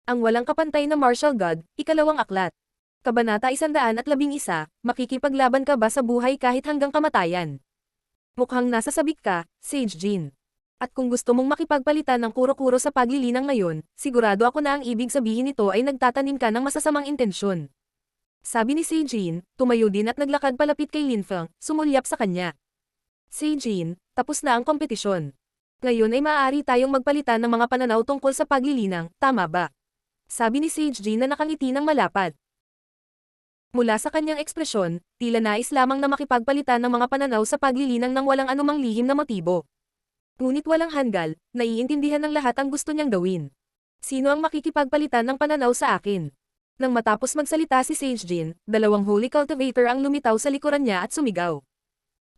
Ang walang kapantay na martial god, ikalawang aklat. Kabanata 111, makikipaglaban ka ba sa buhay kahit hanggang kamatayan? Mukhang nasa sabik ka, Sage Jin. At kung gusto mong makipagpalitan ng kuro-kuro sa paglilinang ngayon, sigurado ako na ang ibig sabihin nito ay nagtatanim ka ng masasamang intensyon. Sabi ni Sage Jin, tumayo din at naglakad palapit kay Lin Feng, sumulyap sa kanya. Sage Jin, tapos na ang kompetisyon. Ngayon ay maaari tayong magpalitan ng mga pananaw tungkol sa paglilinang, tama ba? Sabi ni Sage Jin na nakangiti ng malapad. Mula sa kanyang ekspresyon, tila nais lamang na makipagpalitan ng mga pananaw sa paglilinang ng walang anumang lihim na motibo. Ngunit walang hanggal, naiintindihan ng lahat ang gusto niyang gawin. Sino ang makikipagpalitan ng pananaw sa akin? Nang matapos magsalita si Sage Jin, dalawang Holy Cultivator ang lumitaw sa likuran niya at sumigaw.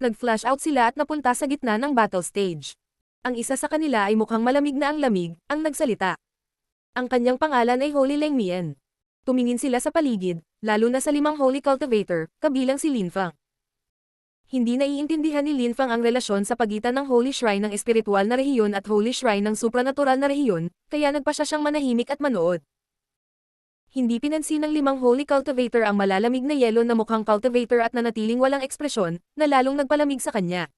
Nag-flash out sila at napunta sa gitna ng battle stage. Ang isa sa kanila ay mukhang malamig na ang lamig, ang nagsalita. Ang kanyang pangalan ay Holy Leng Mian. Tumingin sila sa paligid, lalo na sa 5 Holy Cultivator, kabilang si Lin Feng. Hindi naiintindihan ni Lin Feng ang relasyon sa pagitan ng Holy Shrine ng espiritual na rehiyon at Holy Shrine ng supranatural na rehiyon, kaya nagpasya siyang manahimik at manood. Hindi pinansin ng 5 Holy Cultivator ang malalamig na yelo na mukhang cultivator at nanatiling walang ekspresyon, na lalong nagpalamig sa kanya.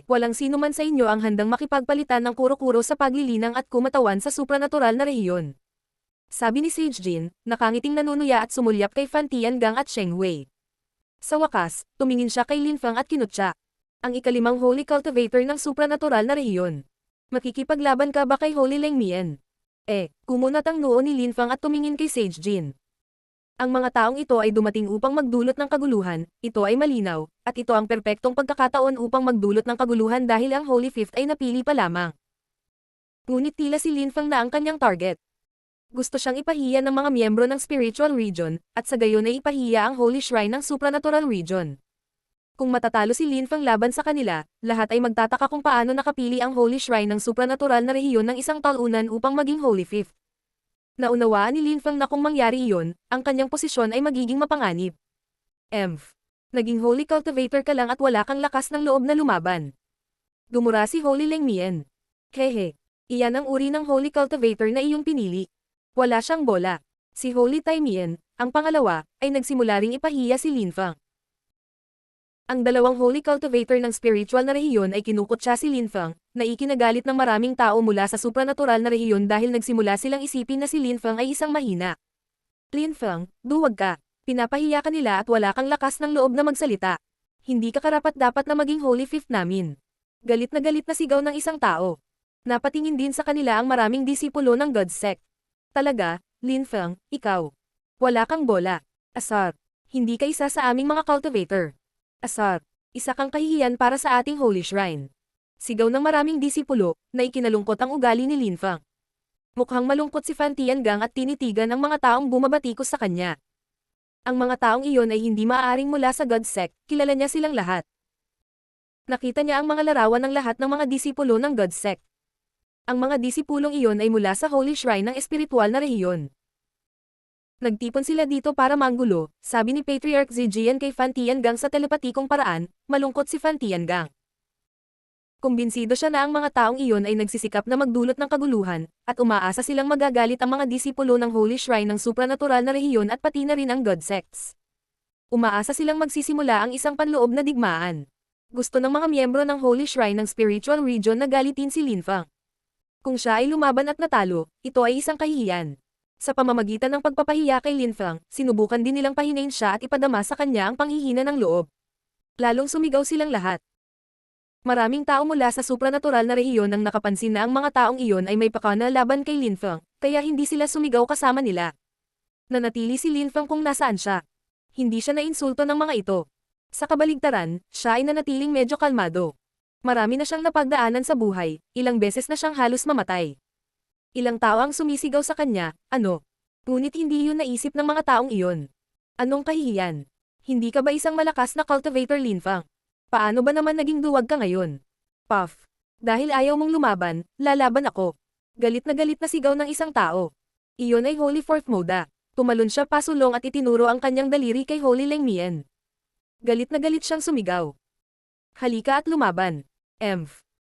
Walang sino man sa inyo ang handang makipagpalitan ng kuro-kuro sa paglilinang at kumatawan sa supranatural na rehiyon. Sabi ni Sage Jin, nakangiting nanunuya at sumulyap kay Fan Tiangang at Sheng Wei. Sa wakas, tumingin siya kay Lin Feng at kinutya. Ang ikalimang Holy Cultivator ng supranatural na rehiyon. Makikipaglaban ka ba kay Holy Leng Mian? Kumunat ang noo ni Lin Feng at tumingin kay Sage Jin. Ang mga taong ito ay dumating upang magdulot ng kaguluhan, ito ay malinaw, at ito ang perpektong pagkakataon upang magdulot ng kaguluhan dahil ang Holy Fifth ay napili pa lamang. Ngunit tila si Lin Feng na ang kanyang target. Gusto siyang ipahiya ng mga miyembro ng Spiritual Region, at sa gayon ay ipahiya ang Holy Shrine ng Supranatural Region. Kung matatalo si Lin Feng laban sa kanila, lahat ay magtataka kung paano nakapili ang Holy Shrine ng supranatural na rehiyon ng isang talunan upang maging Holy Fifth. Naunawaan ni Lin Feng na kung mangyari iyon, ang kanyang posisyon ay magiging mapanganib. Naging Holy Cultivator ka lang at wala kang lakas ng loob na lumaban. Dumura si Holy Leng Mian. Iyan ang uri ng Holy Cultivator na iyong pinili. Wala siyang bola. Si Holy Tai Mian, ang pangalawa, ay nagsimula ring ipahiya si Lin Feng. Ang dalawang Holy Cultivator ng spiritual na rehiyon ay kinukutya si Lin Feng, na ikinagalit ng maraming tao mula sa supranatural na rehiyon dahil nagsimula silang isipin na si Lin Feng ay isang mahina. Lin Feng, duwag ka. Pinapahiya ka nila at wala kang lakas ng loob na magsalita. Hindi ka karapat-dapat na maging Holy Fifth namin. Galit na sigaw ng isang tao. Napatingin din sa kanila ang maraming disipulo ng God Sect. Talaga, Lin Feng, ikaw. Wala kang bola. Asar. Hindi ka isa sa aming mga cultivator. Asar. Isa kang kahihiyan para sa ating Holy Shrine. Sigaw ng maraming disipulo, na ikinalungkot ang ugali ni Lin Feng. Mukhang malungkot si Fan Tiangang at tinitigan ang mga taong bumabatikos sa kanya. Ang mga taong iyon ay hindi maaaring mula sa God Sect, kilala niya silang lahat. Nakita niya ang mga larawan ng lahat ng mga disipulo ng God Sect. Ang mga disipulong iyon ay mula sa Holy Shrine ng espiritual na rehiyon. Nagtipon sila dito para manggulo, sabi ni Patriarch Zijian kay Fan Tiangang sa telepatikong paraan, malungkot si Fan Tiangang. Kumbinsido siya na ang mga taong iyon ay nagsisikap na magdulot ng kaguluhan, at umaasa silang magagalit ang mga disipulo ng Holy Shrine ng supranatural na rehiyon at pati na rin ang God Sects. Umaasa silang magsisimula ang isang panloob na digmaan. Gusto ng mga miyembro ng Holy Shrine ng Spiritual Region na galitin si Lin Feng. Kung siya ay lumaban at natalo, ito ay isang kahihiyan. Sa pamamagitan ng pagpapahiya kay Lin Feng, sinubukan din nilang pahinain siya at ipadama sa kanya ang panghihina ng loob. Lalong sumigaw silang lahat. Maraming tao mula sa supranatural na rehiyon ang nakapansin na ang mga taong iyon ay may pakana laban kay Lin Feng, kaya hindi sila sumigaw kasama nila. Nanatili si Lin Feng kung nasaan siya. Hindi siya nainsulto ng mga ito. Sa kabaligtaran, siya ay nanatiling medyo kalmado. Marami na siyang napagdaanan sa buhay, ilang beses na siyang halos mamatay. Ilang tao ang sumisigaw sa kanya, ano? Ngunit hindi yun naisip ng mga taong iyon. Anong kahihiyan? Hindi ka ba isang malakas na cultivator, Lin Feng? Paano ba naman naging duwag ka ngayon? Puff. Dahil ayaw mong lumaban, lalaban ako. Galit na sigaw ng isang tao. Iyon ay Holy Fourth Mode. Tumalon siya pasulong at itinuro ang kanyang daliri kay Holy Leng Mian. Galit na galit siyang sumigaw. Halika at lumaban.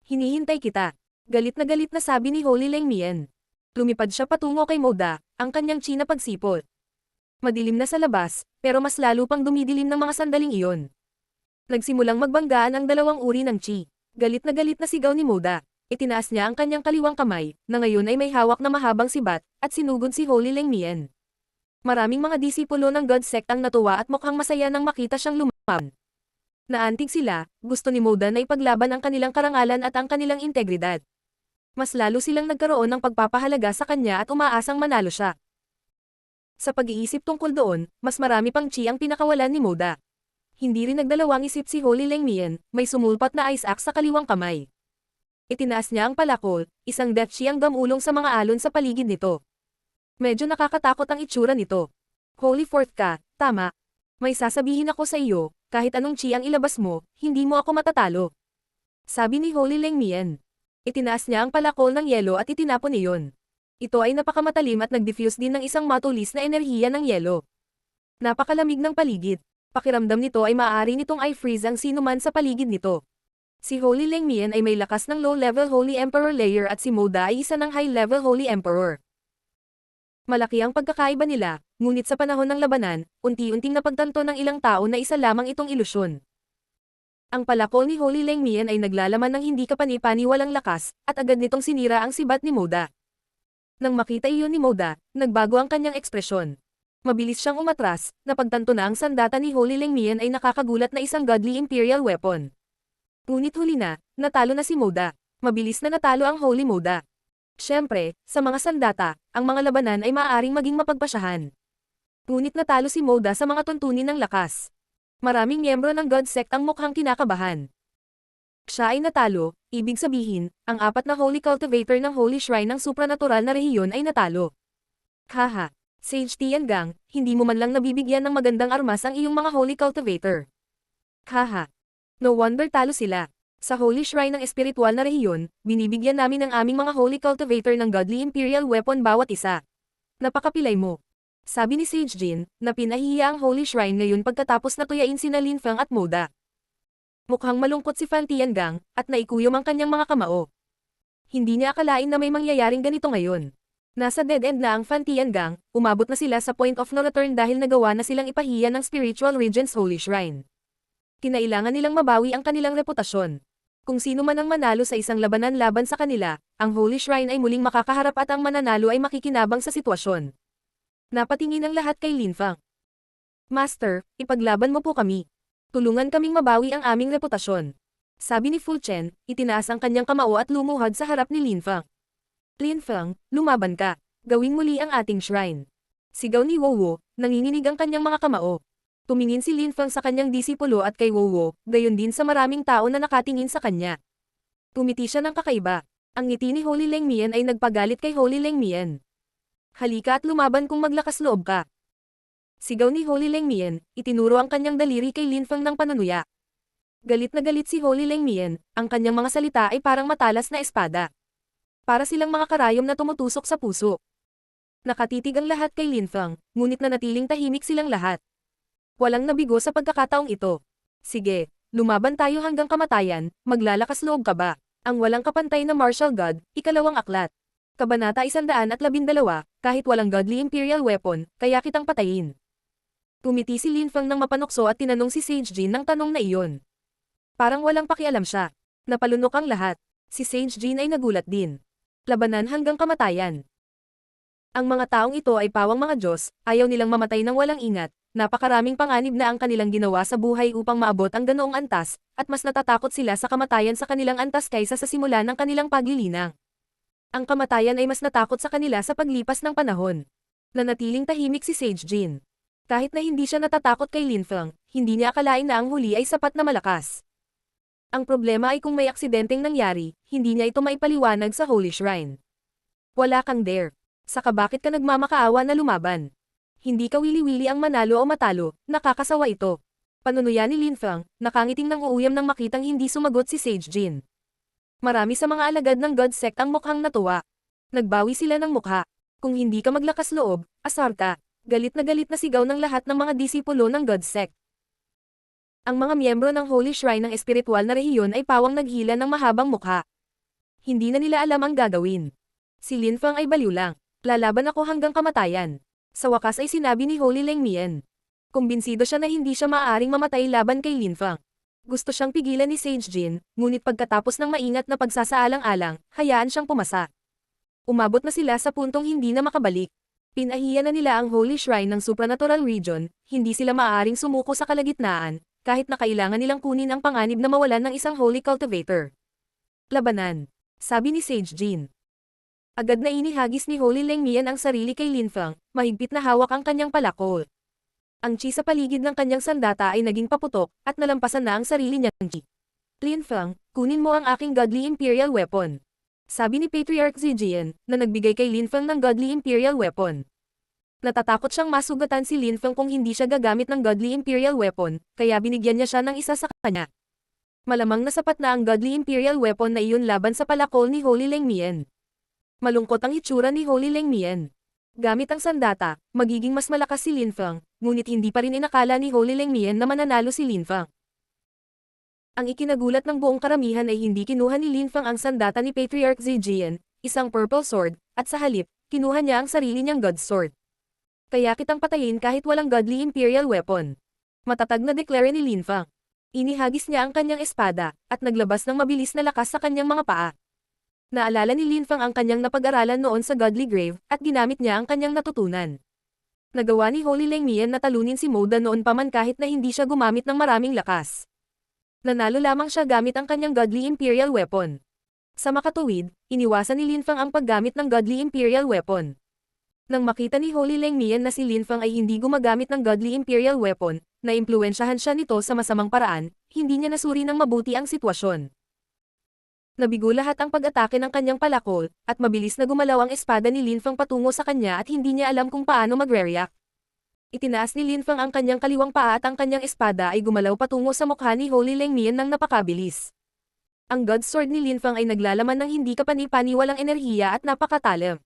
Hinihintay kita. Galit na sabi ni Holy Leng Mian. Lumipad siya patungo kay Moda, ang kanyang chi na pagsipot. Madilim na sa labas, pero mas lalo pang dumidilim ng mga sandaling iyon. Nagsimulang magbanggaan ang dalawang uri ng chi. Galit na sigaw ni Moda. Itinaas niya ang kanyang kaliwang kamay, na ngayon ay may hawak na mahabang sibat, at sinugod si Holy Lengmian. Maraming mga disipulo ng God Sect ang natuwa at mukhang masaya nang makita siyang lumaban. Naantig sila, gusto ni Moda na ipaglaban ang kanilang karangalan at ang kanilang integridad. Mas lalo silang nagkaroon ng pagpapahalaga sa kanya at umaasang manalo siya. Sa pag-iisip tungkol doon, mas marami pang chi ang pinakawalan ni Moda. Hindi rin nagdalawang isip si Holy Lengmian, may sumulpat na ice axe sa kaliwang kamay. Itinaas niya ang palakol, isang death chi ang gamulong sa mga alon sa paligid nito. Medyo nakakatakot ang itsura nito. Holy Fourth ka, tama. May sasabihin ako sa iyo, kahit anong chi ang ilabas mo, hindi mo ako matatalo. Sabi ni Holy Lengmian. Itinaas niya ang palakol ng yelo at itinapon iyon. Ito ay napakamatalim at nag-diffuse din ng isang matulis na enerhiya ng yelo. Napakalamig ng paligid. Pakiramdam nito ay maaari nitong i-freeze ang sinuman sa paligid nito. Si Holy Lengmian ay may lakas ng low-level Holy Emperor layer at si Moda ay isa ng high-level Holy Emperor. Malaki ang pagkakaiba nila, ngunit sa panahon ng labanan, unti-unting napagtanto ng ilang tao na isa lamang itong ilusyon. Ang palakol ni Holy Lengmian ay naglalaman ng hindi kapani-paniwalang lakas, at agad nitong sinira ang sibat ni Moda. Nang makita iyon ni Moda, nagbago ang kanyang ekspresyon. Mabilis siyang umatras, napagtanto na ang sandata ni Holy Lengmian ay nakakagulat na isang godly imperial weapon. Ngunit huli na, natalo na si Moda. Mabilis na natalo ang Holy Moda. Siyempre, sa mga sandata, ang mga labanan ay maaaring maging mapagpasyahan. Ngunit natalo si Moda sa mga tuntunin ng lakas. Maraming miyembro ng God Sect ang mukhang kinakabahan. Siya ay natalo, ibig sabihin, ang apat na Holy Cultivator ng Holy Shrine ng supranatural na rehiyon ay natalo. Haha, Sage Tiangang, hindi mo man lang nabibigyan ng magandang armas ang iyong mga Holy Cultivator. Haha. No wonder talo sila. Sa Holy Shrine ng espiritual na rehiyon, binibigyan namin ng aming mga Holy Cultivator ng Godly Imperial Weapon bawat isa. Napakapilay mo. Sabi ni Sage Jin, na pinahihiya ang Holy Shrine ngayon pagkatapos na tuyain sina Lin Feng at Moda. Mukhang malungkot si Fan Tiangang, at naikuyom ang kanyang mga kamao. Hindi niya akalain na may mangyayaring ganito ngayon. Nasa dead end na ang Fan Tiangang, umabot na sila sa point of no return dahil nagawa na silang ipahiya ng Spiritual Regent's Holy Shrine. Kinailangan nilang mabawi ang kanilang reputasyon. Kung sino man ang manalo sa isang labanan laban sa kanila, ang Holy Shrine ay muling makakaharap at ang mananalo ay makikinabang sa sitwasyon. Napatingin ang lahat kay Lin Feng. Master, ipaglaban mo po kami. Tulungan kaming mabawi ang aming reputasyon. Sabi ni Fu Chen, itinaas ang kanyang kamao at lumuhod sa harap ni Lin Feng. Lin Feng, lumaban ka. Gawing muli ang ating shrine. Sigaw ni Wowo, nanginginig ang kanyang mga kamao. Tumingin si Lin Feng sa kanyang disipulo at kay Wowo, gayon din sa maraming tao na nakatingin sa kanya. Tumiti siya ng kakaiba. Ang ngiti ni Holy Lengmian ay nagpagalit kay Holy Lengmian. Halika at lumaban kung maglakas loob ka. Sigaw ni Holy Lengmian, itinuro ang kanyang daliri kay Lin Feng ng panunuya. Galit na galit si Holy Lengmian, ang kanyang mga salita ay parang matalas na espada. Para silang mga karayom na tumutusok sa puso. Nakatitig ang lahat kay Lin Feng, ngunit nanatiling tahimik silang lahat. Walang nabigo sa pagkakataong ito. Sige, lumaban tayo hanggang kamatayan, maglalakas loob ka ba? Ang walang kapantay na martial god, ikalawang aklat. Kabanata 112, kahit walang godly imperial weapon, kaya kitang patayin. Tumiti si Lin Feng ng mapanukso at tinanong si Sage Jin ng tanong na iyon. Parang walang pakialam siya. Napalunok ang lahat. Si Sage Jin ay nagulat din. Labanan hanggang kamatayan. Ang mga taong ito ay pawang mga Diyos, ayaw nilang mamatay ng walang ingat. Napakaraming panganib na ang kanilang ginawa sa buhay upang maabot ang ganoong antas, at mas natatakot sila sa kamatayan sa kanilang antas kaysa sa simula ng kanilang paglilinang. Ang kamatayan ay mas natakot sa kanila sa paglipas ng panahon. Nanatiling tahimik si Sage Jin. Kahit na hindi siya natatakot kay Lin Feng, hindi niya akalain na ang huli ay sapat na malakas. Ang problema ay kung may aksidenteng nangyari, hindi niya ito maipaliwanag sa Holy Shrine. Wala kang dare. Saka bakit ka nagmamakaawa na lumaban? Hindi ka wili-wili ang manalo o matalo, nakakasawa ito. Panunuya ni Lin Feng, nakangiting ng uuyam nang makitang hindi sumagot si Sage Jin. Marami sa mga alagad ng God Sect ang mukhang natuwa. Nagbawi sila ng mukha. Kung hindi ka maglakas loob, asar ka. Galit na sigaw ng lahat ng mga disipulo ng God Sect. Ang mga miyembro ng Holy Shrine ng espiritual na rehiyon ay pawang naghila ng mahabang mukha. Hindi na nila alam ang gagawin. Si Lin Fang ay baliw lang. Lalaban ako hanggang kamatayan. Sa wakas ay sinabi ni Holy Leng Mian. Kumbinsido siya na hindi siya maaaring mamatay laban kay Lin Fang. Gusto siyang pigilan ni Sage Jin, ngunit pagkatapos ng maingat na pagsasaalang-alang, hayaan siyang pumasa. Umabot na sila sa puntong hindi na makabalik. Pinahiya na nila ang Holy Shrine ng Supernatural Region, hindi sila maaaring sumuko sa kalagitnaan, kahit na kailangan nilang kunin ang panganib na mawalan ng isang Holy Cultivator. Labanan. Sabi ni Sage Jin. Agad na inihagis ni Holy Leng Mian ang sarili kay Lin Fang, mahigpit na hawak ang kanyang palakol. Ang chi sa paligid ng kanyang sandata ay naging paputok, at nalampasan na ang sarili niyang chi. Lin Fang, kunin mo ang aking Godly Imperial Weapon. Sabi ni Patriarch Zijian, na nagbigay kay Lin Fang ng Godly Imperial Weapon. Natatakot siyang masugatan si Lin Fang kung hindi siya gagamit ng Godly Imperial Weapon, kaya binigyan niya siya ng isa sa kanya. Malamang na sapat na ang Godly Imperial Weapon na iyon laban sa palakol ni Holy Leng Mian. Malungkot ang hitsura ni Holy Leng Mian. Gamit ang sandata, magiging mas malakas si Lin Fang, ngunit hindi pa rin inakala ni Holy Leng Mian na mananalo si Lin Fang. Ang ikinagulat ng buong karamihan ay hindi kinuha ni Lin Fang ang sandata ni Patriarch Zijian, isang purple sword, at sa halip, kinuha niya ang sarili niyang God Sword. Kaya kitang patayin kahit walang Godly Imperial Weapon. Matatag na deklara ni Lin Fang. Inihagis niya ang kanyang espada, at naglabas ng mabilis na lakas sa kanyang mga paa. Naalala ni Lin Fang ang kanyang napag-aralan noon sa Godly Grave, at ginamit niya ang kanyang natutunan. Nagawa ni Holy Leng Mian na talunin si Moda noon pa man kahit na hindi siya gumamit ng maraming lakas. Nanalo lamang siya gamit ang kanyang Godly Imperial Weapon. Sa makatuwid, iniwasan ni Lin Fang ang paggamit ng Godly Imperial Weapon. Nang makita ni Holy Leng Mian na si Lin Fang ay hindi gumagamit ng Godly Imperial Weapon, naimpluwensyahan siya nito sa masamang paraan, hindi niya nasuri ng mabuti ang sitwasyon. Nabigo lahat ang pag-atake ng kanyang palakol, at mabilis na gumalaw ang espada ni Lin Fang patungo sa kanya at hindi niya alam kung paano magre-react. Itinaas ni Lin Fang ang kanyang kaliwang paa at ang kanyang espada ay gumalaw patungo sa mukha ni Holy Leng Mian ng napakabilis. Ang God Sword ni Lin Fang ay naglalaman ng hindi kapani-paniwalang enerhiya at napakatalim.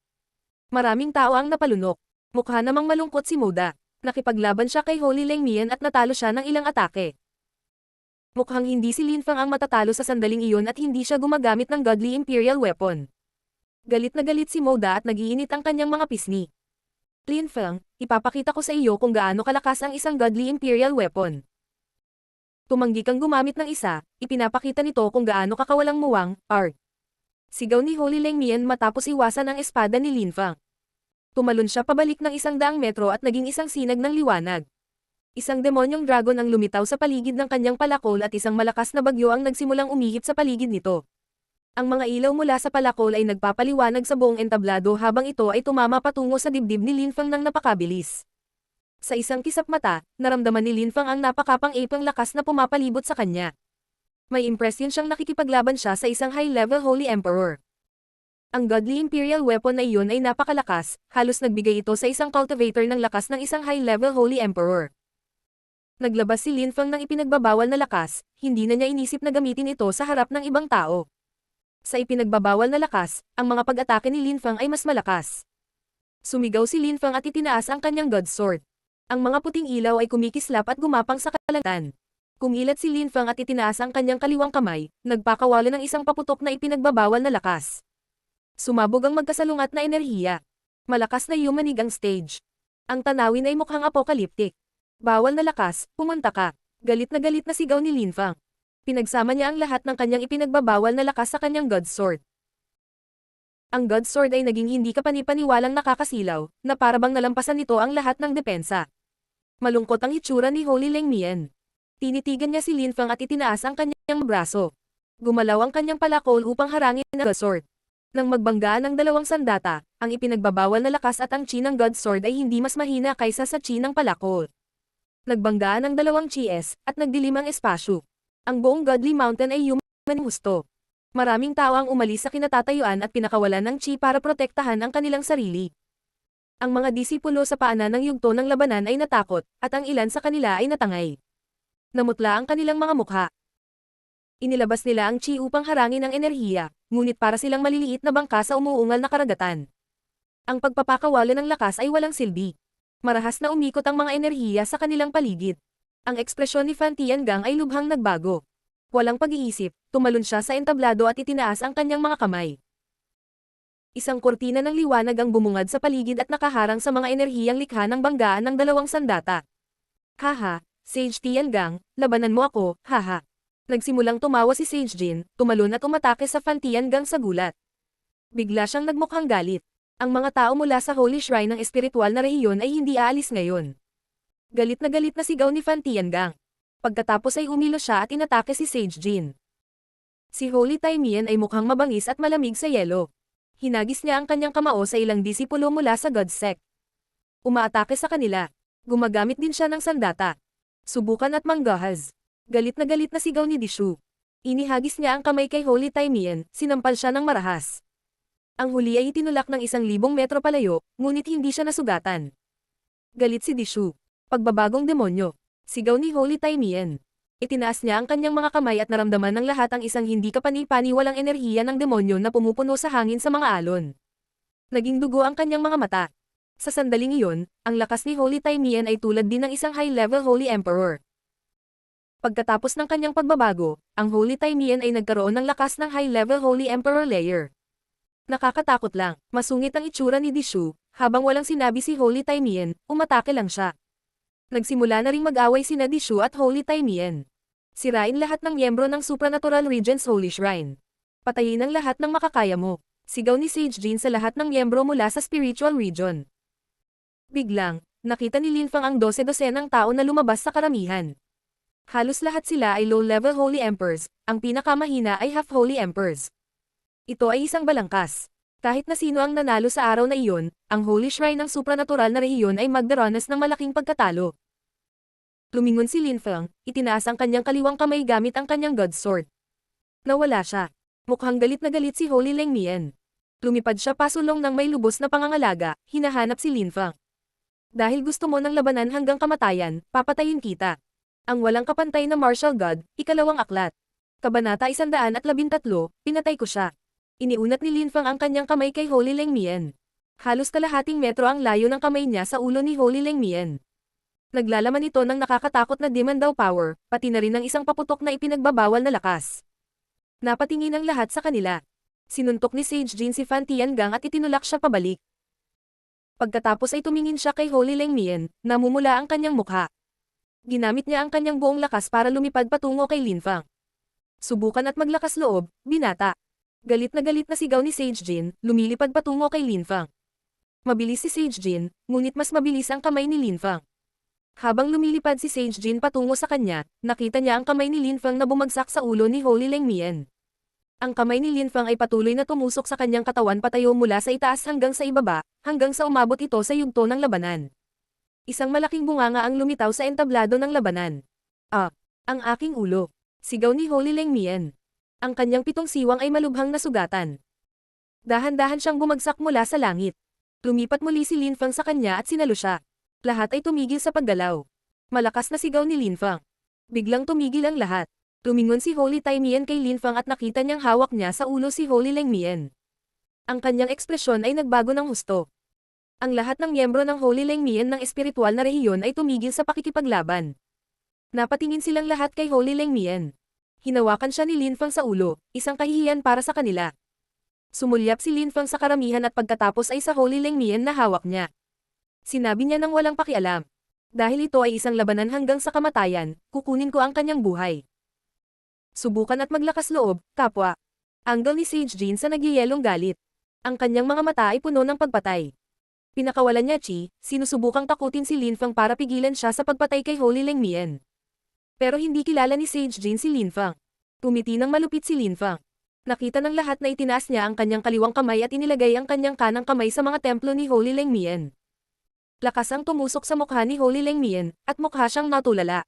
Maraming tao ang napalunok. Mukha namang malungkot si Moda. Nakipaglaban siya kay Holy Leng Mian at natalo siya ng ilang atake. Mukhang hindi si Lin Fang ang matatalo sa sandaling iyon at hindi siya gumagamit ng Godly Imperial Weapon. Galit na galit si Moda at nagiinit ang kanyang mga pisngi. Lin Fang, ipapakita ko sa iyo kung gaano kalakas ang isang Godly Imperial Weapon. Tumanggi kang gumamit ng isa, ipinapakita nito kung gaano kakawalang muwang, art. Sigaw ni Holy Leng Mian matapos iwasan ang espada ni Lin Fang. Tumalon siya pabalik ng 100 metro at naging isang sinag ng liwanag. Isang demonyong dragon ang lumitaw sa paligid ng kanyang palakol at isang malakas na bagyo ang nagsimulang umihip sa paligid nito. Ang mga ilaw mula sa palakol ay nagpapaliwanag sa buong entablado habang ito ay tumama patungo sa dibdib ni Lin Fang ng napakabilis. Sa isang kisap mata, naramdaman ni Lin Fang ang napakapang-ipang lakas na pumapalibot sa kanya. May impresyon siyang nakikipaglaban siya sa isang high-level Holy Emperor. Ang Godly Imperial Weapon na iyon ay napakalakas, halos nagbigay ito sa isang cultivator ng lakas ng isang high-level Holy Emperor. Naglabas si Lin Fang ng ipinagbabawal na lakas, hindi na niya inisip na gamitin ito sa harap ng ibang tao. Sa ipinagbabawal na lakas, ang mga pag-atake ni Lin Fang ay mas malakas. Sumigaw si Lin Fang at itinaas ang kanyang God Sword. Ang mga puting ilaw ay kumikislap at gumapang sa kalangitan. Kumilat si Lin Fang at itinaas ang kanyang kaliwang kamay, nagpakawala ng isang paputok na ipinagbabawal na lakas. Sumabog ang magkasalungat na enerhiya. Malakas na yumanig ang stage. Ang tanawin ay mukhang apokaliptik. Bawal na lakas, pumunta ka. Galit na sigaw ni Lin Fang. Pinagsama niya ang lahat ng kanyang ipinagbabawal na lakas sa kanyang God Sword. Ang God Sword ay naging hindi kapani-paniwalang nakakasilaw, na parabang nalampasan nito ang lahat ng depensa. Malungkot ang hitsura ni Holy Leng Mian. Tinitigan niya si Lin Fang at itinaas ang kanyang braso. Gumalaw ang kanyang palakol upang harangin ang God Sword. Nang magbanggaan ng dalawang sandata, ang ipinagbabawal na lakas at ang chi ng God Sword ay hindi mas mahina kaysa sa chi ng palakol. Nagbanggaan ang dalawang chis, at nagdilim ang espasyo. Ang buong Godly Mountain ay human husto. Maraming tao ang umalis sa kinatatayuan at pinakawalan ng chi para protektahan ang kanilang sarili. Ang mga disipulo sa paanan ng yugto ng labanan ay natakot, at ang ilan sa kanila ay natangay. Namutla ang kanilang mga mukha. Inilabas nila ang chi upang harangin ang enerhiya, ngunit para silang maliliit na bangka sa umuungal na karagatan. Ang pagpapakawala ng lakas ay walang silbi. Marahas na umikot ang mga enerhiya sa kanilang paligid. Ang ekspresyon ni Fan Tiangang ay lubhang nagbago. Walang pag-iisip, tumalon siya sa entablado at itinaas ang kanyang mga kamay. Isang kortina ng liwanag ang bumungad sa paligid at nakaharang sa mga enerhiyang likha ng banggaan ng dalawang sandata. Haha, Sage Tiangang, labanan mo ako, haha. Nagsimulang tumawa si Sage Jin, tumalon at umatake sa Fan Tiangang sa gulat. Bigla siyang nagmukhang galit. Ang mga tao mula sa Holy Shrine ng espiritual na rehiyon ay hindi aalis ngayon. Galit na sigaw ni Fan Tiangang. Pagkatapos ay umilo siya at inatake si Sage Jin. Si Holy Taimian ay mukhang mabangis at malamig sa yelo. Hinagis niya ang kanyang kamao sa ilang disipulo mula sa God Sect. Umaatake sa kanila. Gumagamit din siya ng sandata. Subukan at manggahas. Galit na sigaw ni Dishu. Inihagis niya ang kamay kay Holy Taimian, sinampal siya ng marahas. Ang huli ay itinulak ng 1,000 metro palayo, ngunit hindi siya nasugatan. Galit si Dishu. Pagbabagong demonyo. Sigaw ni Holy Taimian. Itinaas niya ang kanyang mga kamay at naramdaman ng lahat ang isang hindi kapani-paniwalang enerhiya ng demonyo na pumupuno sa hangin sa mga alon. Naging dugo ang kanyang mga mata. Sa sandaling iyon, ang lakas ni Holy Taimian ay tulad din ng isang high-level Holy Emperor. Pagkatapos ng kanyang pagbabago, ang Holy Taimian ay nagkaroon ng lakas ng high-level Holy Emperor layer. Nakakatakot lang, masungit ang itsura ni Dishu, habang walang sinabi si Holy Taimian, umatake lang siya. Nagsimula na ring mag-away sina Dishu at Holy Taimian. Sirain lahat ng miyembro ng Supranatural Regents Holy Shrine. Patayin ang lahat ng makakaya mo. Sigaw ni Sage Jin sa lahat ng miyembro mula sa Spiritual Region. Biglang, nakita ni Linfang ang 12-dosenang tao na lumabas sa karamihan. Halos lahat sila ay low-level Holy Emperors, ang pinakamahina ay half-Holy Emperors. Ito ay isang balangkas. Kahit na sino ang nanalo sa araw na iyon, ang Holy Shrine ng supranatural na rehiyon ay magdaranas ng malaking pagkatalo. Lumingon si Linfang, itinaas ang kanyang kaliwang kamay gamit ang kanyang God Sword. Nawala siya. Mukhang galit na galit si Holy Lengmian. Lumipad siya pasulong ng may lubos na pangangalaga, hinahanap si Linfang. Dahil gusto mo ng labanan hanggang kamatayan, papatayin kita. Ang walang kapantay na martial god, ikalawang aklat. Kabanata 113, pinatay ko siya. Iniunat ni Linfang ang kanyang kamay kay Holy Lengmian. Halos kalahating metro ang layo ng kamay niya sa ulo ni Holy Lengmian. Naglalaman ito ng nakakatakot na Demondaw power, pati na rin ng isang paputok na ipinagbabawal na lakas. Napatingin ang lahat sa kanila. Sinuntok ni Sage Jin si Fan Tiangang at itinulak siya pabalik. Pagkatapos ay tumingin siya kay Holy Lengmian, namumula ang kanyang mukha. Ginamit niya ang kanyang buong lakas para lumipad patungo kay Linfang. Subukan at maglakas loob, binata. Galit na sigaw ni Sage Jin, lumilipad patungo kay Linfang. Mabilis si Sage Jin, ngunit mas mabilis ang kamay ni Linfang. Habang lumilipad si Sage Jin patungo sa kanya, nakita niya ang kamay ni Linfang na bumagsak sa ulo ni Holy Lengmian. Ang kamay ni Linfang ay patuloy na tumusok sa kanyang katawan patayo mula sa itaas hanggang sa ibaba, hanggang sa umabot ito sa yugto ng labanan. Isang malaking bunganga ang lumitaw sa entablado ng labanan. Ang aking ulo. Sigaw ni Holy Lengmian. Ang kanyang 7 siwang ay malubhang nasugatan. Dahan-dahan siyang bumagsak mula sa langit. Lumipat muli si Linfang sa kanya at sinalo siya. Lahat ay tumigil sa paggalaw. Malakas na sigaw ni Linfang. Biglang tumigil ang lahat. Tumingon si Holy Taimian kay Linfang at nakita niyang hawak niya sa ulo si Holy Lengmian. Ang kanyang ekspresyon ay nagbago ng husto. Ang lahat ng miyembro ng Holy Lengmian ng espiritual na rehiyon ay tumigil sa pakikipaglaban. Napatingin silang lahat kay Holy Lengmian. Hinawakan siya ni Linfang sa ulo, isang kahihiyan para sa kanila. Sumulyap si Linfang sa karamihan at pagkatapos ay sa Holy Lengmian na hawak niya. Sinabi niya nang walang pakialam. Dahil ito ay isang labanan hanggang sa kamatayan, kukunin ko ang kanyang buhay. Subukan at maglakas loob, kapwa. Angle ni Sage Jin sa nagyayelong galit. Ang kanyang mga mata ay puno ng pagpatay. Pinakawalan niya Chi, sinusubukang takutin si Linfang para pigilan siya sa pagpatay kay Holy Lengmian. Pero hindi kilala ni Sage Jin si Linfang. Tumiti ng malupit si Linfang. Nakita ng lahat na itinaas niya ang kanyang kaliwang kamay at inilagay ang kanyang kanang kamay sa mga templo ni Holy Lengmian. Lakas ang tumusok sa mukha ni Holy Lengmian, at mukha siyang natulala.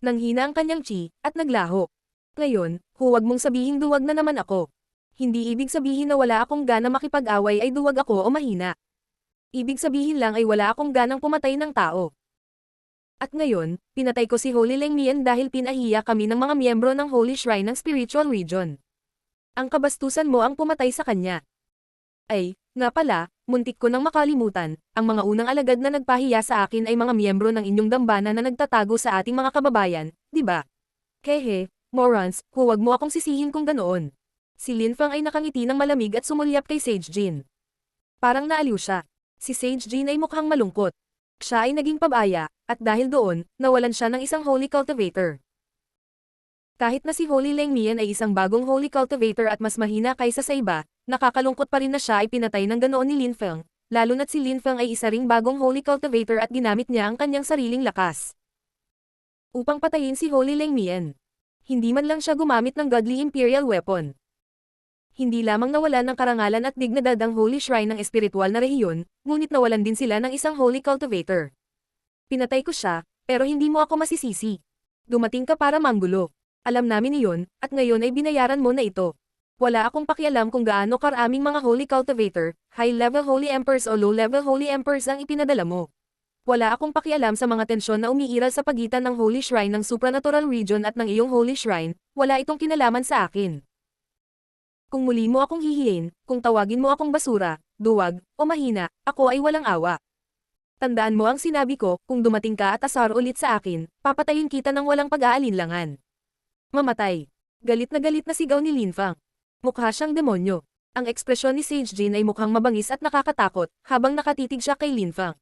Nanghina ang kanyang chi, at naglaho. Ngayon, huwag mong sabihing duwag na naman ako. Hindi ibig sabihin na wala akong gana makipag-away ay duwag ako o mahina. Ibig sabihin lang ay wala akong ganang pumatay ng tao. At ngayon, pinatay ko si Holy Lengmian dahil pinahiya kami ng mga miyembro ng Holy Shrine ng Spiritual Region. Ang kabastusan mo ang pumatay sa kanya. Ay, nga pala, muntik ko nang makalimutan, ang mga unang alagad na nagpahiya sa akin ay mga miyembro ng inyong dambana na nagtatago sa ating mga kababayan, di ba? Hehe, morons, huwag mo akong sisihin kung ganoon. Si Lin Fang ay nakangiti ng malamig at sumulyap kay Sage Jin. Parang naaliw siya. Si Sage Jin ay mukhang malungkot. Siya ay naging pabaya, at dahil doon, nawalan siya ng isang Holy Cultivator. Kahit na si Holy Leng Mian ay isang bagong Holy Cultivator at mas mahina kaysa sa iba, nakakalungkot pa rin na siya ay pinatay ng ganoon ni Lin Fang, lalo na't si Lin Fang ay isa ring bagong Holy Cultivator at ginamit niya ang kanyang sariling lakas upang patayin si Holy Leng Mian. Hindi man lang siya gumamit ng Godly Imperial Weapon. Hindi lamang nawalan ng karangalan at dignidad ang Holy Shrine ng espiritual na rehiyon, ngunit nawalan din sila ng isang Holy Cultivator. Pinatay ko siya, pero hindi mo ako masisisi. Dumating ka para manggulo. Alam namin iyon, at ngayon ay binayaran mo na ito. Wala akong pakialam kung gaano karaming mga Holy Cultivator, high-level Holy Emperors o low-level Holy Emperors ang ipinadala mo. Wala akong pakialam sa mga tensyon na umiiral sa pagitan ng Holy Shrine ng Supranatural Region at ng iyong Holy Shrine, wala itong kinalaman sa akin. Kung muli mo akong hihiyin, kung tawagin mo akong basura, duwag, o mahina, ako ay walang awa. Tandaan mo ang sinabi ko, kung dumating ka at asar ulit sa akin, papatayin kita ng walang pag-aalinlangan. Mamatay. Galit na sigaw ni Lin Fang. Mukha siyang demonyo. Ang ekspresyon ni Sage Jin ay mukhang mabangis at nakakatakot, habang nakatitig siya kay Lin Fang.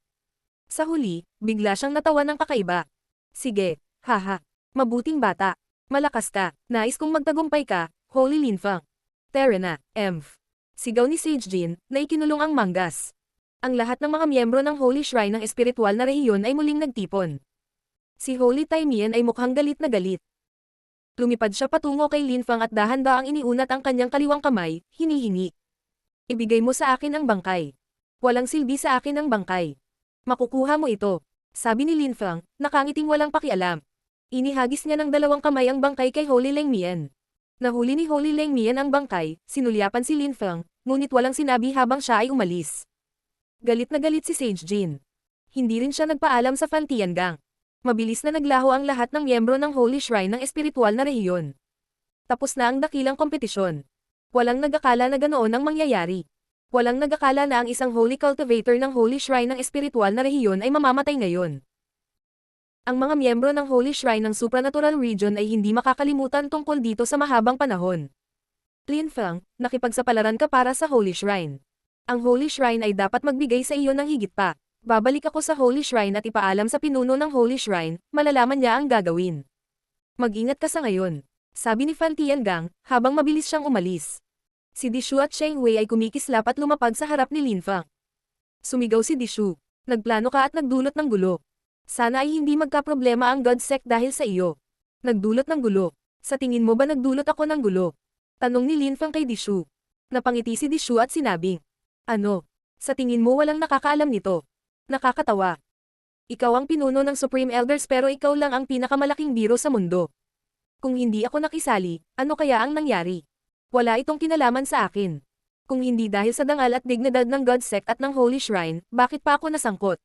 Sa huli, bigla siyang natawa ng kakaiba. Sige, haha. Mabuting bata. Malakas ka. Nais kong magtagumpay ka, Holy Lin Fang. Tara na, Emph. Sigaw ni Sage Jin, na ikinulong ang manggas. Ang lahat ng mga miyembro ng Holy Shrine ng espiritual na rehiyon ay muling nagtipon. Si Holy Tai Mian ay mukhang galit na galit. Lumipad siya patungo kay Lin Fang at dahan-daang iniunat ang kanyang kaliwang kamay, hinihingi. Ibigay mo sa akin ang bangkay. Walang silbi sa akin ang bangkay. Makukuha mo ito. Sabi ni Lin Fang, nakangiting walang pakialam. Inihagis niya ng dalawang kamay ang bangkay kay Holy Leng Mian. Nahuli ni Holy Leng Mian ang bangkay, sinulyapan si Lin Fang, ngunit walang sinabi habang siya ay umalis. Galit na galit si Sage Jin. Hindi rin siya nagpaalam sa Fan Tiangang. Mabilis na naglaho ang lahat ng miyembro ng Holy Shrine ng espiritual na rehiyon. Tapos na ang dakilang kompetisyon. Walang nag-akala na ganoon ang mangyayari. Walang nag-akala na ang isang Holy Cultivator ng Holy Shrine ng espiritual na rehiyon ay mamamatay ngayon. Ang mga miyembro ng Holy Shrine ng Supranatural Region ay hindi makakalimutan tungkol dito sa mahabang panahon. Lin Fang, nakipagsapalaran ka para sa Holy Shrine. Ang Holy Shrine ay dapat magbigay sa iyo ng higit pa. Babalik ako sa Holy Shrine at ipaalam sa pinuno ng Holy Shrine, malalaman niya ang gagawin. Mag-ingat ka sa ngayon, sabi ni Fan Tiangang, habang mabilis siyang umalis. Si Dishu at Sheng Hui ay kumikislap at lumapag sa harap ni Lin Fang. Sumigaw si Dishu, nagplano ka at nagdulot ng gulo. Sana ay hindi magkaproblema ang Godsect dahil sa iyo. Nagdulot ng gulo. Sa tingin mo ba nagdulot ako ng gulo? Tanong ni Lin Fang kay Dishu. Napangiti si Dishu at sinabing, ano? Sa tingin mo walang nakakaalam nito? Nakakatawa. Ikaw ang pinuno ng Supreme Elders pero ikaw lang ang pinakamalaking biro sa mundo. Kung hindi ako nakisali, ano kaya ang nangyari? Wala itong kinalaman sa akin. Kung hindi dahil sa dangal at dignidad ng Godsect at ng Holy Shrine, bakit pa ako nasangkot?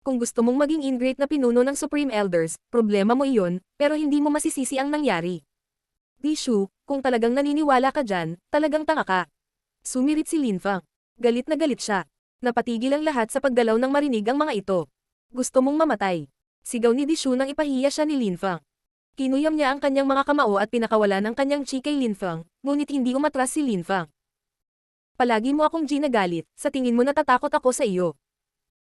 Kung gusto mong maging ingrate na pinuno ng Supreme Elders, problema mo iyon, pero hindi mo masisisi ang nangyari. Dishu, kung talagang naniniwala ka dyan, talagang tanga ka. Sumirit si Lin Fang. Galit na galit siya. Napatigil ang lahat sa paggalaw nang marinig ang mga ito. Gusto mong mamatay. Sigaw ni Dishu nang ipahiya siya ni Lin Fang. Kinuyam niya ang kanyang mga kamao at pinakawalan ang kanyang chi kay Lin Fang, ngunit hindi umatras si Lin Fang. Palagi mo akong ginagalit, sa tingin mo natatakot ako sa iyo.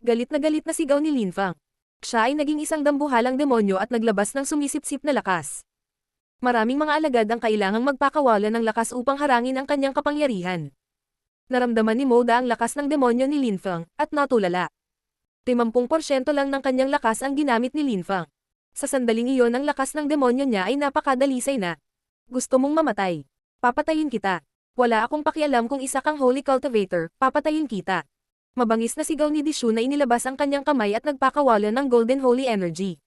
Galit na sigaw ni Lin Fang. Siya ay naging isang dambuhalang demonyo at naglabas ng sumisipsip na lakas. Maraming mga alagad ang kailangang magpakawalan ng lakas upang harangin ang kanyang kapangyarihan. Naramdaman ni Moda ang lakas ng demonyo ni Lin Fang, at natulala. 50% lang ng kanyang lakas ang ginamit ni Lin Fang. Sa sandaling iyon ang lakas ng demonyo niya ay napakadalisay na. Gusto mong mamatay? Papatayin kita. Wala akong pakialam kung isa kang Holy Cultivator, papatayin kita. Mabangis na sigaw ni Dishu na inilabas ang kanyang kamay at nagpakawalan ng Golden Holy Energy.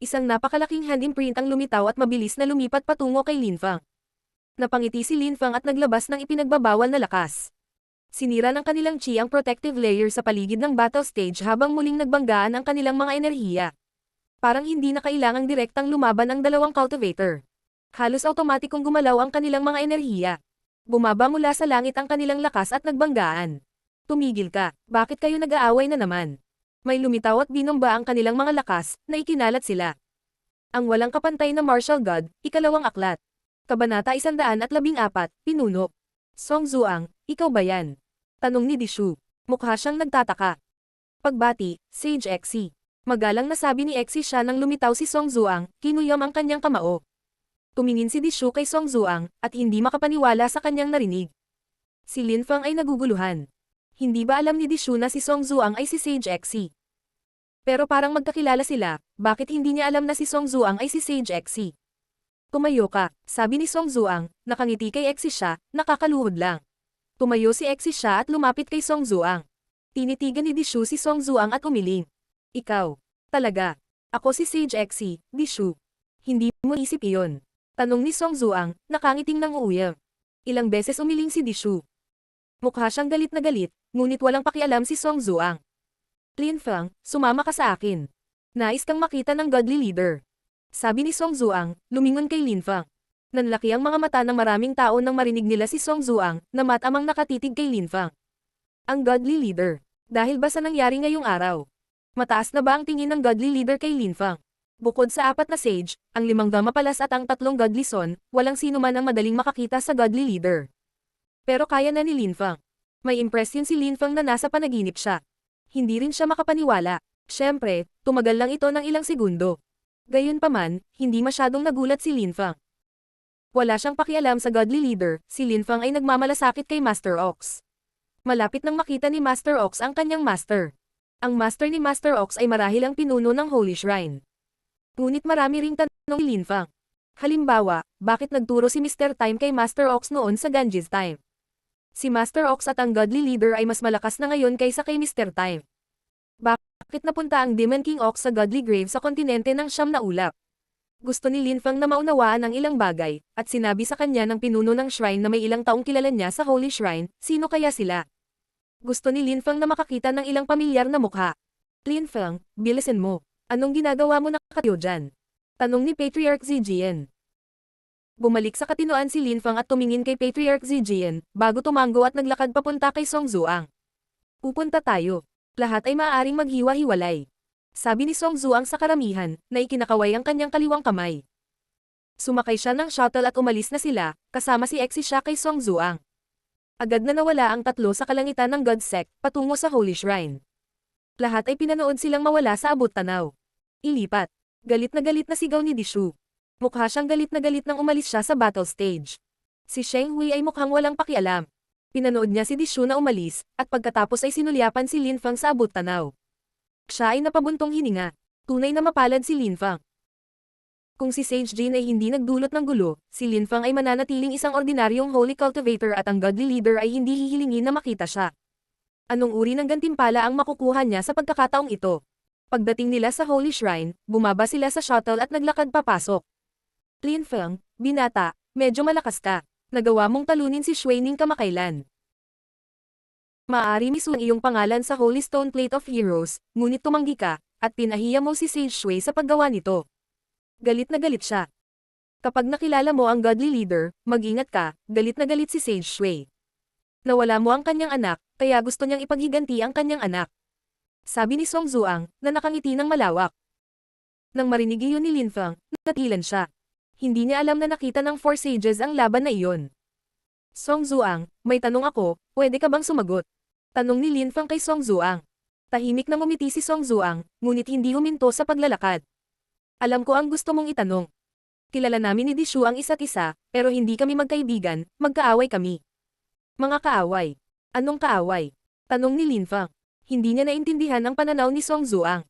Isang napakalaking hand imprint ang lumitaw at mabilis na lumipat patungo kay Lin Fang. Napangiti si Lin Fang at naglabas ng ipinagbabawal na lakas. Sinira ng kanilang chi ang protective layer sa paligid ng battle stage habang muling nagbanggaan ang kanilang mga enerhiya. Parang hindi na kailangang direktang lumaban ang dalawang cultivator. Halos automatikong gumalaw ang kanilang mga enerhiya. Bumaba mula sa langit ang kanilang lakas at nagbanggaan. Tumigil ka, bakit kayo nag-aaway na naman? May lumitaw at binomba ang kanilang mga lakas, na ikinalat sila. Ang walang kapantay na martial god, ikalawang aklat. Kabanata 114, Pinuno. Song Zuang, ikaw ba yan? Tanong ni Dishu. Mukha siyang nagtataka. Pagbati, Sage Exi. Magalang nasabi ni Exi siya nang lumitaw si Song Zuang, kinuyam ang kanyang kamao. Tumingin si Dishu kay Song Zuang, at hindi makapaniwala sa kanyang narinig. Si Lin Feng ay naguguluhan. Hindi ba alam ni Dishu na si Song Zuang ay si Sage Exi? Pero parang magkakilala sila, bakit hindi niya alam na si Song Zuang ay si Sage Exi? Tumayo ka, sabi ni Song Zuang, nakangiti kay Exi siya, nakakaluhod lang. Tumayo si Exi siya at lumapit kay Song Zuang. Tinitigan ni Dishu si Song Zuang at umiling. Ikaw, talaga. Ako si Sage Exi, Dishu. Hindi mo isip iyon. Tanong ni Song Zuang, nakangiting ng uuyam. Ilang beses umiling si Dishu. Mukha siyang galit na galit, ngunit walang pakialam si Song Zuang. Lin Feng, sumama ka sa akin. Nais kang makita ng godly leader. Sabi ni Song Zuang, lumingon kay Lin Feng. Nanlaki ang mga mata ng maraming tao nang marinig nila si Song Zuang, na matamang nakatitig kay Lin Feng. Ang godly leader. Dahil ba sa nangyari ngayong araw? Mataas na ba ang tingin ng godly leader kay Lin Feng? Bukod sa 4 na sage, ang 5 damapalas at ang 3 godly son, walang sino man ang madaling makakita sa godly leader. Pero kaya na ni Lin Feng. May impression si Lin Feng na nasa panaginip siya. Hindi rin siya makapaniwala. Siyempre, tumagal lang ito ng ilang segundo. Gayunpaman, hindi masyadong nagulat si Lin Feng. Wala siyang pakialam sa godly leader, si Lin Feng ay nagmamalasakit kay Master Ox. Malapit nang makita ni Master Ox ang kanyang master. Ang master ni Master Ox ay marahil ang pinuno ng Holy Shrine. Ngunit marami ring tanong ni Lin Feng. Halimbawa, bakit nagturo si Mr. Time kay Master Ox noon sa Ganges Time? Si Master Ox at ang godly leader ay mas malakas na ngayon kaysa kay Mr. Time. Bakit napunta ang Demon King Ox sa godly grave sa kontinente ng Siyam na Ulap? Gusto ni Lin Feng na maunawaan ang ilang bagay, at sinabi sa kanya ng pinuno ng shrine na may ilang taong kilala niya sa Holy Shrine, sino kaya sila? Gusto ni Lin Feng na makakita ng ilang pamilyar na mukha. Lin Feng, bilisan mo. Anong ginagawa mo na katiyo dyan? Tanong ni Patriarch Zijian. Bumalik sa katinoan si Lin Feng at tumingin kay Patriarch Zijian, bago tumango at naglakad papunta kay Song Zuang. Pupunta tayo. Lahat ay maaaring maghiwa-hiwalay. Sabi ni Song Zuang sa karamihan, na ikinakaway ang kanyang kaliwang kamay. Sumakay siya ng shuttle at umalis na sila, kasama si Exi siya kay Song Zuang. Agad na nawala ang tatlo sa kalangitan ng God Sect, patungo sa Holy Shrine. Lahat ay pinanood silang mawala sa abot tanaw. Ilipat. Galit na sigaw ni Dishu. Mukha siyang galit na galit nang umalis siya sa battle stage. Si Sheng Hui ay mukhang walang pakialam. Pinanood niya si Dishu na umalis, at pagkatapos ay sinulyapan si Lin Feng sa abot tanaw. Siya ay napabuntong hininga. Tunay na mapalad si Lin Feng. Kung si Sage Jin ay hindi nagdulot ng gulo, si Lin Feng ay mananatiling isang ordinaryong holy cultivator at ang godly leader ay hindi hihilingin na makita siya. Anong uri ng gantimpala ang makukuha niya sa pagkakataong ito? Pagdating nila sa Holy Shrine, bumaba sila sa shuttle at naglakad papasok. Lin Feng, binata, medyo malakas ka. Nagawa mong talunin si Shui Ning kamakailan. Maaari misuong iyong pangalan sa Holy Stone Plate of Heroes, ngunit tumanggi ka, at pinahiya mo si Sage Shui sa paggawa nito. Galit na galit siya. Kapag nakilala mo ang godly leader, mag-ingat ka, galit na galit si Sage Shui. Nawala mo ang kanyang anak, kaya gusto niyang ipaghiganti ang kanyang anak. Sabi ni Song Zuang, na nakangiti ng malawak. Nang marinig iyon ni Lin Feng, natilan siya. Hindi niya alam na nakita ng 4 sages ang laban na iyon. Song Zuang, may tanong ako, pwede ka bang sumagot? Tanong ni Lin Feng kay Song Zuang. Tahimik na ngumiti si Song Zuang, ngunit hindi huminto sa paglalakad. Alam ko ang gusto mong itanong. Kilala namin ni Dishu ang isa't isa, pero hindi kami magkaibigan, magkaaway kami. Mga kaaway. Anong kaaway? Tanong ni Lin Feng. Hindi niya naintindihan ang pananaw ni Song Zuang.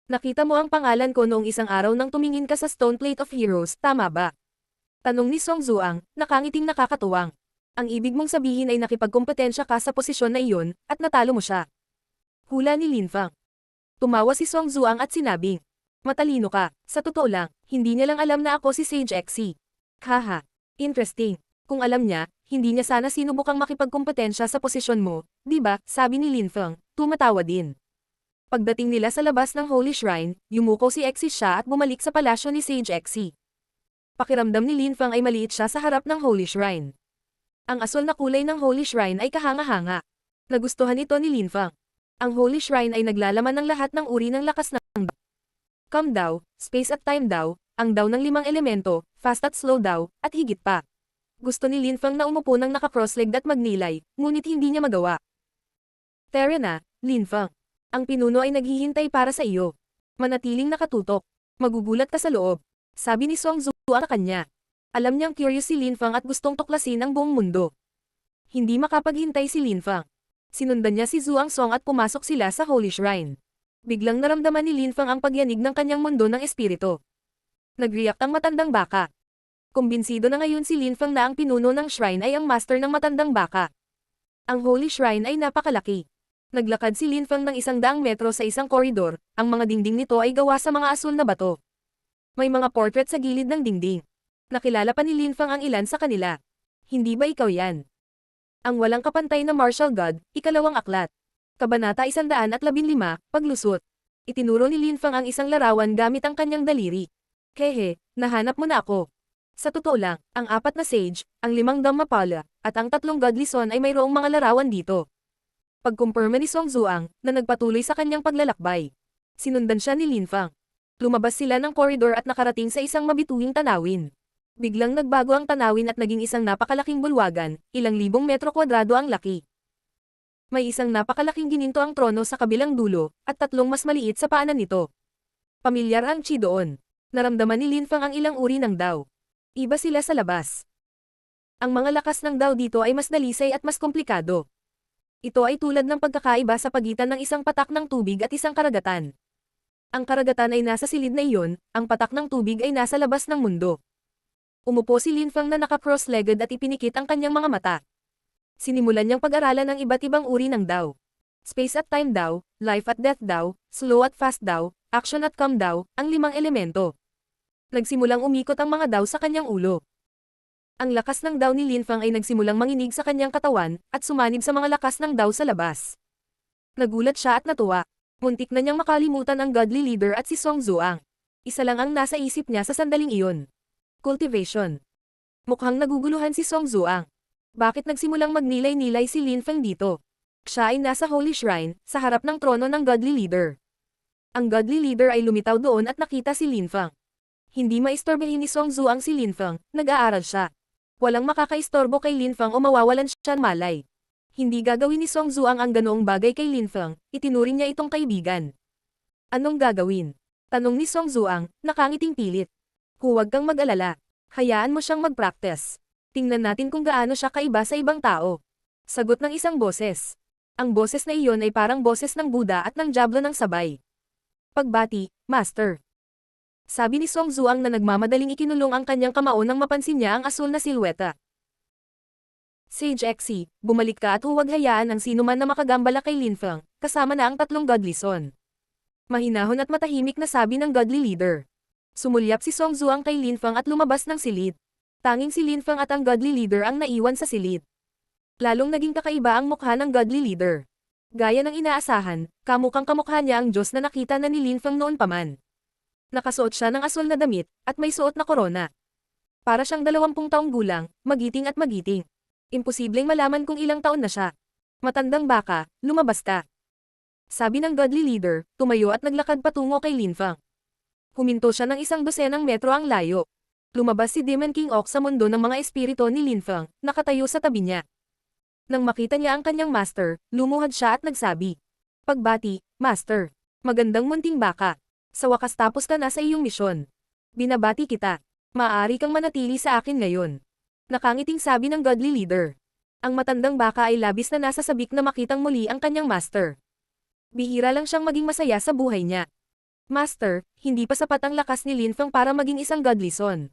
Nakita mo ang pangalan ko noong isang araw nang tumingin ka sa Stone Plate of Heroes, tama ba? Tanong ni Song Zuang, nakangiting nakakatuwang. Ang ibig mong sabihin ay nakipagkompetensya ka sa posisyon na iyon, at natalo mo siya. Hula ni Lin Feng. Tumawa si Song Zuang at sinabing, matalino ka, sa totoo lang, hindi niya lang alam na ako si Sage Exi. Haha, interesting. Kung alam niya, hindi niya sana sinubukang makipagkompetensya sa posisyon mo, di ba? Sabi ni Lin Feng, tumatawa din. Pagdating nila sa labas ng Holy Shrine, yumuko si Exi siya at bumalik sa palasyo ni Sage Exi. Pakiramdam ni Lin Feng ay maliit siya sa harap ng Holy Shrine. Ang asol na kulay ng Holy Shrine ay kahanga-hanga. Nagustuhan ito ni Lin Feng. Ang Holy Shrine ay naglalaman ng lahat ng uri ng lakas ng Come daw, space at time daw, ang daw ng 5 elemento, fast at slow daw, at higit pa. Gusto ni Linfang na umupo ng naka-cross-legged at magnilay, ngunit hindi niya magawa. Tara na, Linfang. Ang pinuno ay naghihintay para sa iyo. Manatiling nakatutok. Magugulat ka sa loob. Sabi ni Song Zuang sa kanya. Alam niyang curious si Linfang at gustong tuklasin ang buong mundo. Hindi makapaghintay si Linfang. Sinundan niya si Zuang Song at pumasok sila sa Holy Shrine. Biglang naramdaman ni Linfang ang pagyanig ng kanyang mundo ng espiritu. Nag-react ang matandang baka. Kumbinsido na ngayon si Linfang na ang pinuno ng shrine ay ang master ng matandang baka. Ang Holy Shrine ay napakalaki. Naglakad si Linfang ng 100 metro sa isang koridor, ang mga dingding nito ay gawa sa mga asul na bato. May mga portrait sa gilid ng dingding. Nakilala pa ni Linfang ang ilan sa kanila. Hindi ba ikaw yan? Ang walang kapantay na martial god, ikalawang aklat. Kabanata 115, paglusot. Itinuro ni Linfang ang isang larawan gamit ang kanyang daliri. Kehe, nahanap mo na ako. Sa totoo lang, ang 4 na sage, ang 5 Dhammapala, at ang 3 godly son ay mayroong mga larawan dito. Pagkumpirma ni Song Zuang, na nagpatuloy sa kanyang paglalakbay. Sinundan siya ni Linfang. Lumabas sila ng koridor at nakarating sa isang mabituing tanawin. Biglang nagbago ang tanawin at naging isang napakalaking bulwagan, ilang libong metro kwadrado ang laki. May isang napakalaking gininto ang trono sa kabilang dulo, at 3 mas maliit sa paanan nito. Pamilyar ang chi doon. Naramdaman ni Linfang ang ilang uri ng daw. Iba sila sa labas. Ang mga lakas ng daw dito ay mas dalisay at mas komplikado. Ito ay tulad ng pagkakaiba sa pagitan ng isang patak ng tubig at isang karagatan. Ang karagatan ay nasa silid na iyon, ang patak ng tubig ay nasa labas ng mundo. Umupo si Linfang na naka-cross-legged at ipinikit ang kanyang mga mata. Sinimulan niyang pag-aralan ang iba't ibang uri ng daw. Space at time daw, life at death daw, slow at fast daw, action at calm daw, ang 5 elemento. Nagsimulang umikot ang mga daw sa kanyang ulo. Ang lakas ng daw ni Linfang ay nagsimulang manginig sa kanyang katawan, at sumanib sa mga lakas ng daw sa labas. Nagulat siya at natuwa. Muntik na niyang makalimutan ang godly leader at si Song Zuang. Isa lang ang nasa isip niya sa sandaling iyon. Cultivation. Mukhang naguguluhan si Song Zuang. Bakit nagsimulang magnilay-nilay si Linfang dito? Siya ay nasa Holy Shrine, sa harap ng trono ng godly leader. Ang godly leader ay lumitaw doon at nakita si Linfang. Hindi maistorbohin ni Song Zuang si Linfang, nag-aaral siya. Walang makakaistorbo kay Linfang o mawawalan siya ng malay. Hindi gagawin ni Song Zuang ang ganoong bagay kay Linfang, itinuring niya itong kaibigan. Anong gagawin? Tanong ni Song Zuang, nakangiting pilit. Huwag kang mag-alala. Hayaan mo siyang mag-practice. Tingnan natin kung gaano siya kaiba sa ibang tao. Sagot ng isang boses. Ang boses na iyon ay parang boses ng Buddha at ng Diablo ng sabay. Pagbati, Master. Sabi ni Song Zuang na nagmamadaling ikinulong ang kanyang kamao nang mapansin niya ang asul na silweta. Sage XC, bumalik ka at huwag hayaan ang sinuman na makagambala kay Linfang, kasama na ang 3 godly son. Mahinahon at matahimik na sabi ng godly leader. Sumulyap si Song Zuang kay Linfang at lumabas ng silid. Tanging si Linfang at ang godly leader ang naiwan sa silid. Lalong naging kakaiba ang mukha ng godly leader. Gaya ng inaasahan, kamukhang kamukha niya ang Diyos na nakita na ni Linfang noon pa man. Nakasuot siya ng asul na damit, at may suot na korona. Para siyang 20 taong gulang, magiting at magiting. Imposibleng malaman kung ilang taon na siya. Matandang baka, lumabas ka. Sabi ng godly leader, tumayo at naglakad patungo kay Linfang. Huminto siya ng 100 metro ang layo. Lumabas si Demon King Ok sa mundo ng mga espiritu ni Linfang, nakatayo sa tabi niya. Nang makita niya ang kanyang master, lumuhad siya at nagsabi. Pagbati, Master. Magandang munting baka. Sa wakas tapos ka na sa iyong misyon. Binabati kita. Maaari kang manatili sa akin ngayon. Nakangiting sabi ng godly leader. Ang matandang baka ay labis na nasa sabik na makitang muli ang kanyang master. Bihira lang siyang maging masaya sa buhay niya. Master, hindi pa sapat ang lakas ni Linfang para maging isang godly son.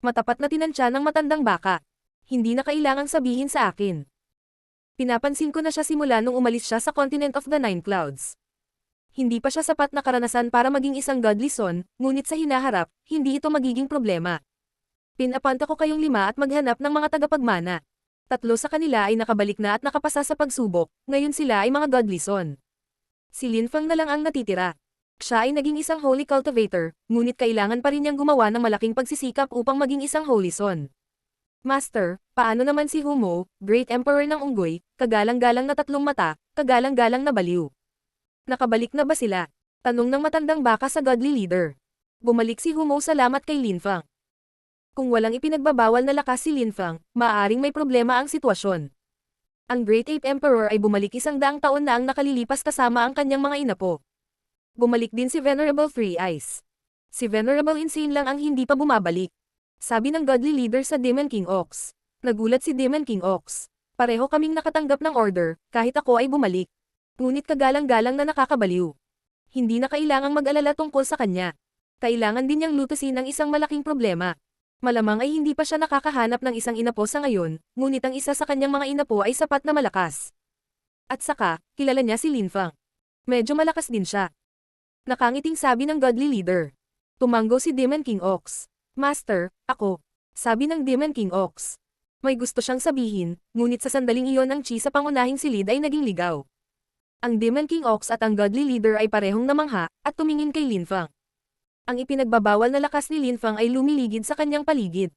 Matapat na tinansya ng matandang baka. Hindi na kailangang sabihin sa akin. Pinapansin ko na siya simula nung umalis siya sa Continent of the Nine Clouds. Hindi pa siya sapat na karanasan para maging isang godly son, ngunit sa hinaharap, hindi ito magiging problema. Pinapanta ko kayong 5 at maghanap ng mga tagapagmana. 3 sa kanila ay nakabalik na at nakapasa sa pagsubok, ngayon sila ay mga godly son. Si Linfang na lang ang natitira. Siya ay naging isang holy cultivator, ngunit kailangan pa rin niyang gumawa ng malaking pagsisikap upang maging isang holy son. Master, paano naman si Humo, Great Emperor ng Unggoy, kagalang-galang na 3 mata, kagalang-galang na baliw? Nakabalik na ba sila? Tanong ng matandang baka sa godly leader. Bumalik si Humou salamat kay Linfang. Kung walang ipinagbabawal na lakas si Linfang, maaaring may problema ang sitwasyon. Ang Great Ape Emperor ay bumalik 100 taon na ang nakalilipas kasama ang kanyang mga inapo. Bumalik din si Venerable Three Eyes. Si Venerable Insane lang ang hindi pa bumabalik. Sabi ng godly leader sa Demon King Ox. Nagulat si Demon King Ox. Pareho kaming nakatanggap ng order, kahit ako ay bumalik. Ngunit kagalang-galang na nakakabaliw. Hindi na kailangang mag-alala tungkol sa kanya. Kailangan din niyang lutusin ang isang malaking problema. Malamang ay hindi pa siya nakakahanap ng isang inapo sa ngayon, ngunit ang isa sa kanyang mga inapo ay sapat na malakas. At saka, kilala niya si Linfang. Medyo malakas din siya. Nakangiting sabi ng godly leader. Tumanggo si Demon King Ox. Master, ako. Sabi ng Demon King Ox. May gusto siyang sabihin, ngunit sa sandaling iyon ang chi sa pangunahing silid ay naging ligaw. Ang Demon King Ox at ang godly leader ay parehong namangha, at tumingin kay Linfang. Ang ipinagbabawal na lakas ni Linfang ay lumiligid sa kanyang paligid.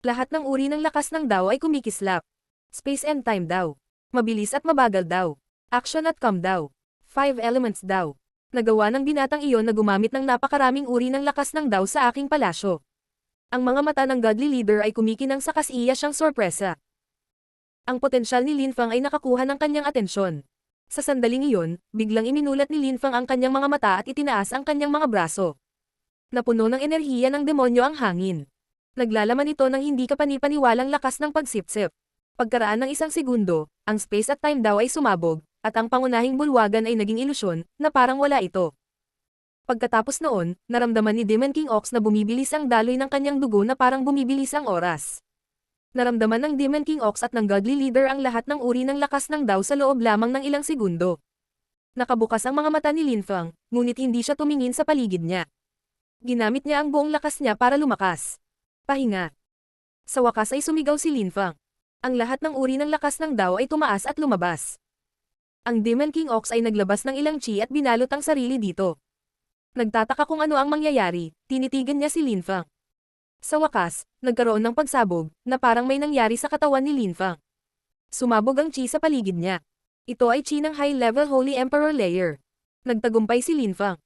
Lahat ng uri ng lakas ng Dao ay kumikislap. Space and time daw. Mabilis at mabagal daw. Action at calm daw. 5 elements daw. Nagawa ng binatang iyon na gumamit ng napakaraming uri ng lakas ng Dao sa aking palasyo. Ang mga mata ng godly leader ay kumikinang sa kasiya siyang sorpresa. Ang potensyal ni Linfang ay nakakuha ng kanyang atensyon. Sa sandaling iyon, biglang iminulat ni Linfang ang kanyang mga mata at itinaas ang kanyang mga braso. Napuno ng enerhiya ng demonyo ang hangin. Naglalaman ito ng hindi kapani-paniwalang lakas ng pagsipsip. Pagkaraan ng 1 segundo, ang space at time daw ay sumabog, at ang pangunahing bulwagan ay naging ilusyon, na parang wala ito. Pagkatapos noon, naramdaman ni Demon King Ox na bumibilis ang daloy ng kanyang dugo na parang bumibilis ang oras. Naramdaman ng Demon King Ox at ng godly leader ang lahat ng uri ng lakas ng Dao sa loob lamang ng ilang segundo. Nakabukas ang mga mata ni Linfang, ngunit hindi siya tumingin sa paligid niya. Ginamit niya ang buong lakas niya para lumakas. Pahinga. Sa wakas ay sumigaw si Linfang. Ang lahat ng uri ng lakas ng Dao ay tumaas at lumabas. Ang Demon King Ox ay naglabas ng ilang chi at binalot ang sarili dito. Nagtataka kung ano ang mangyayari, tinitigan niya si Linfang. Sa wakas, nagkaroon ng pagsabog, na parang may nangyari sa katawan ni Linfang. Sumabog ang chi sa paligid niya. Ito ay chi ng high-level Holy Emperor Layer. Nagtagumpay si Linfang.